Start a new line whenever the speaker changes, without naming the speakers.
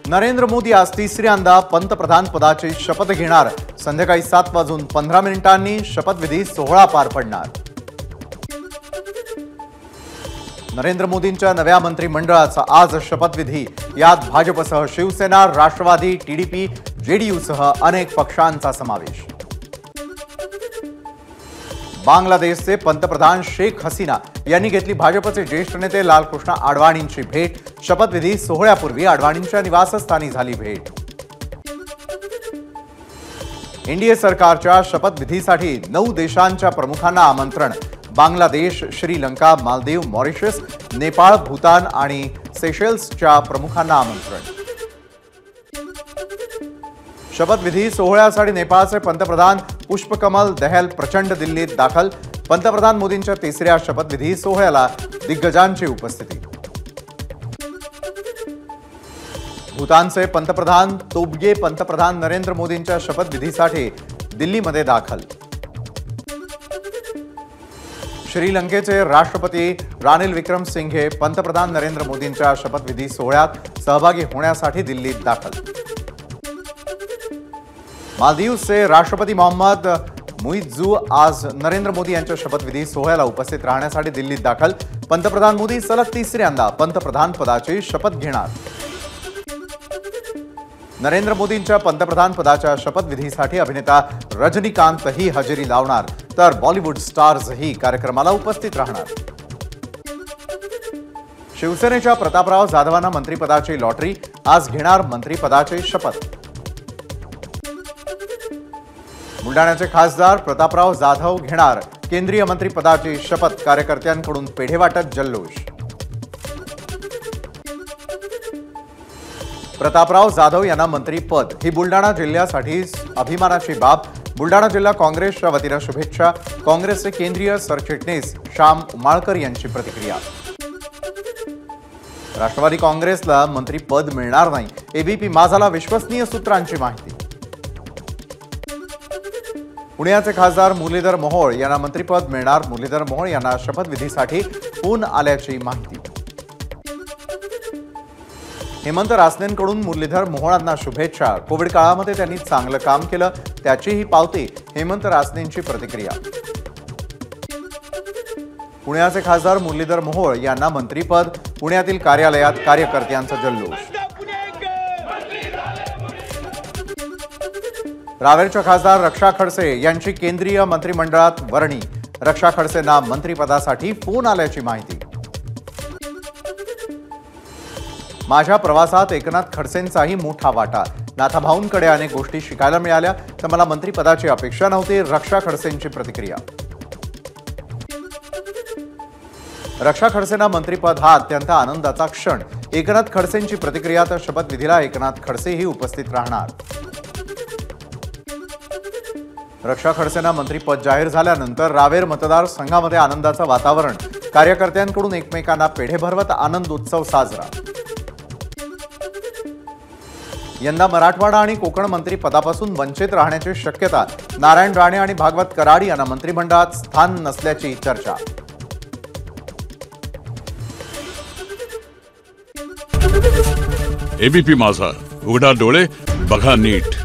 नरेंद्र मोदी आज तिसऱ्यांदा पंतप्रधान पदाची शपथ घेणार। संध्याकाळी 7:15 शपथविधी सोहळा पार पडणार। नरेंद्र मोदींच्या नव्या मंत्रिमंडळाचा आज शपथविधी। यात भाजपसह शिवसेना, राष्ट्रवादी, टीडीपी, जेडीयूसह अनेक पक्षांचा समावेश। बांगलादेशचे पंतप्रधान शेख हसीना यांनी घेतली भाजपचे ज्येष्ठ नेते लालकृष्ण आडवाणींची भेट। शपथविधी सोहळ्यापूर्वी आडवाणींच्या निवासस्थानी झाली भेट। एनडीए सरकारच्या शपथविधीसाठी 9 देशांच्या प्रमुखांना आमंत्रण। बांगलादेश, श्रीलंका, मालदीव, मॉरिशस, नेपाळ, भूतान आणि सेशेल्सच्या प्रमुखांना आमंत्रण। शपथविधी सोहळ्यासाठी नेपाळचे पंतप्रधान पुष्पकमल दहल प्रचंड दिल्लीत दाखल। पंतप्रधान मोदींच्या तिसऱ्या शपथविधी सोहळ्याला दिग्गजांची उपस्थिती। भूतानचे पंतप्रधान तोब्गे पंतप्रधान नरेंद्र मोदींच्या शपथविधीसाठी दिल्लीमध्ये दाखल। श्रीलंकेचे राष्ट्रपती रानिल विक्रमसिंघे पंतप्रधान नरेंद्र मोदींच्या शपथविधी सोहळ्यात सहभागी होण्यासाठी दिल्लीत दाखल। मालदीवचे राष्ट्रपती मोहम्मद मुइज्जू आज नरेंद्र मोदी यांच्या शपथविधी सोहळ्याला उपस्थित राहण्यासाठी दिल्लीत दाखल। पंतप्रधान मोदी सलग तिसऱ्यांदा पंतप्रधान पदाची शपथ घेणार। नरेंद्र मोदींच्या पंतप्रधान पदाच्या शपथविधीसाठी अभिनेता रजनीकांतही हजेरी लावणार, तर बॉलिवूड स्टार्सही कार्यक्रमाला उपस्थित राहणार। शिवसेनेच्या प्रतापराव जाधवांना मंत्रिपदाची लॉटरी। आज घेणार मंत्रिपदाची शपथ। बुलढाण्याचे खासदार प्रतापराव जाधव घेणार केंद्रीय मंत्रिपदाची शपथ। कार्यकर्त्यांकडून पेढे वाटत जल्लोष। प्रतापराव जाधव यांना मंत्रिपद ही बुलढाणा जिल्ह्यासाठी अभिमानाची बाब। बुलढाणा जिल्हा काँग्रेसच्या वतीने शुभेच्छा। काँग्रेसचे केंद्रीय सरचिटणीस श्याम उमाळकर यांची प्रतिक्रिया। राष्ट्रवादी काँग्रेसला मंत्रिपद मिळणार नाही, एबीपी माझाला विश्वसनीय सूत्रांची माहिती। पुण्याचे खासदार मुरलीधर मोहोळ यांना मंत्रिपद मिळणार। मुरलीधर मोहोळ यांना शपथविधीसाठी फोन आल्याची माहिती। हेमंत रासनेंकडून मुरलीधर मोहोळांना शुभेच्छा। कोविड काळामध्ये त्यांनी चांगलं काम केलं, त्याचीही पावती। हेमंत रासनेंची प्रतिक्रिया। पुण्याचे खासदार मुरलीधर मोहोळ यांना मंत्रिपद। पुण्यातील कार्यालयात कार्यकर्त्यांचा जल्लोष। रावेरच्या खासदार रक्षा खडसे यांची केंद्रीय मंत्रिमंडळात वर्णी। रक्षा खडसेंना मंत्रिपदासाठी फोन आल्याची माहिती। माझ्या प्रवासात एकनाथ खडसेंचाही मोठा वाटा। नाथाभाऊंकडे अनेक गोष्टी शिकायला मिळाल्या, तर मला मंत्रिपदाची अपेक्षा नव्हती। रक्षा खडसेंची प्रतिक्रिया। रक्षा खडसेंना मंत्रिपद हा अत्यंत आनंदाचा क्षण। एकनाथ खडसेंची प्रतिक्रिया। तर शपथविधीला एकनाथ खडसेही उपस्थित राहणार। रक्षा खडसेंना मंत्रिपद जाहीर झाल्यानंतर रावेर मतदारसंघामध्ये आनंदाचं वातावरण। कार्यकर्त्यांकडून एकमेकांना पेढे भरवत आनंद उत्सव साजरा। यंदा मराठवाडा आणि कोकण मंत्रिपदापासून वंचित राहण्याची शक्यता। नारायण राणे आणि भागवत कराड यांना मंत्रिमंडळात स्थान नसल्याची चर्चा।
एबीपी माझा, उघडा डोळे बघा नीट।